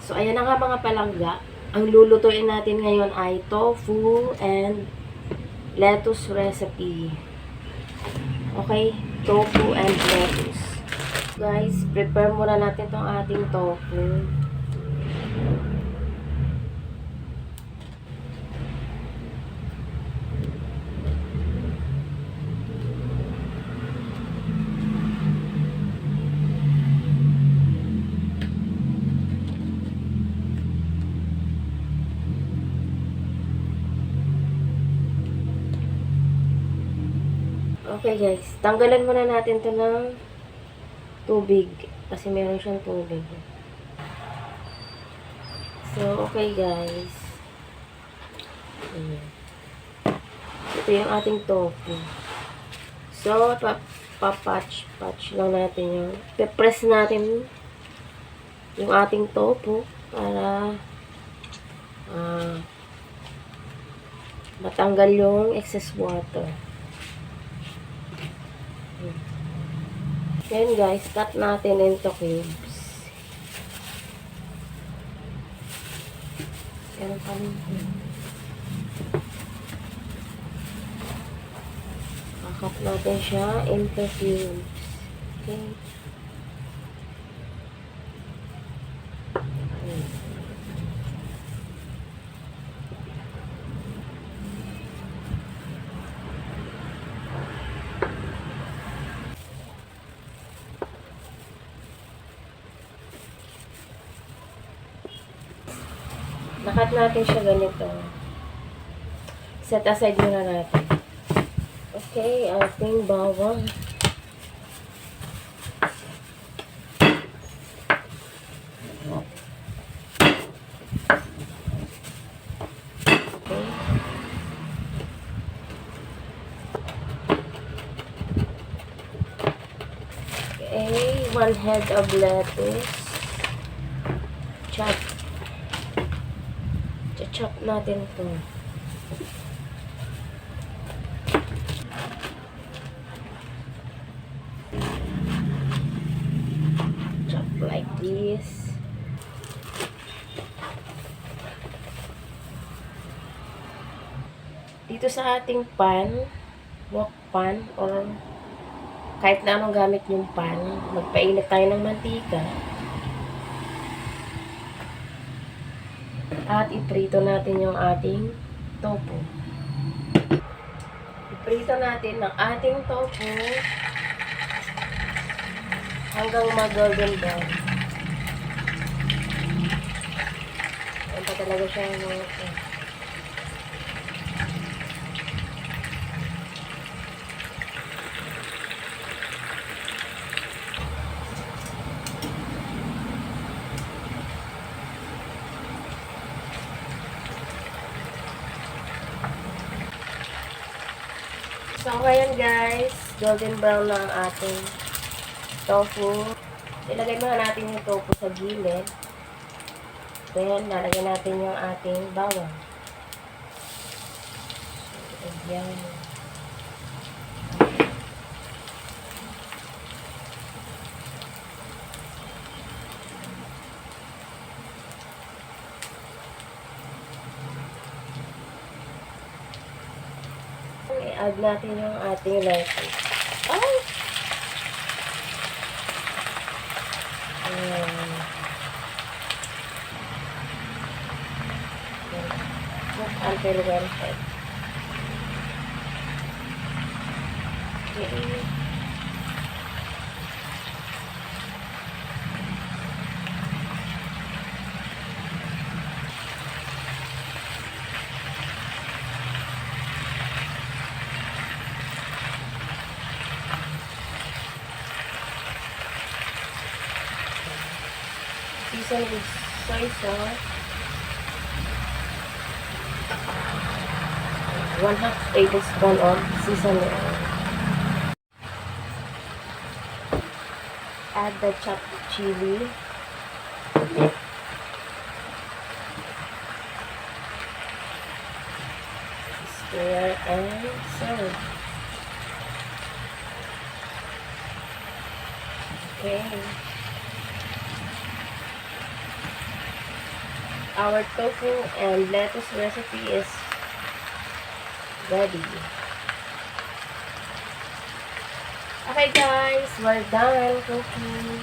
So, ayan na nga mga palangga. Ang lulutuin natin ngayon ay tofu and lettuce recipe. Okay? Tofu and lettuce. Guys, prepare muna natin itong ating tofu. Okay guys, tanggalan muna natin ito ng tubig. Kasi meron siyang tubig. So, okay guys. Ito yung ating tofu. So, papatch lang natin yung pe-press natin yung ating tofu para matanggal yung excess water. Then guys, cut natin into cubes. Yan pa rin. Cut natin siya into cubes. Okay. Nakat natin siya ganito. Set aside muna natin. Okay, ating bawang. Okay, 1 head of lettuce. Chop. Chop natin ito. Chop like this. Dito sa ating pan, wok pan, or kahit na anong gamit yung pan, magpainit tayo ng mantika. At iprito natin yung ating tofu. Iprito natin ang ating tofu hanggang mag-golden brown. Ayan pa talaga siya yung So, ngayon guys, golden brown na ang ating tofu. Ilagay muna natin yung tofu sa gilid. Then, lalagyan natin yung ating bawang. Ayan. I-add natin yung ating lettuce. Ay! Ayan. Cook until well set. Okay. Season with soy sauce. 1/2 tablespoon of seasoning oil. Add the chopped chili. Stir and serve. Okay. Our tofu and lettuce recipe is ready. Okay guys, we're done cooking.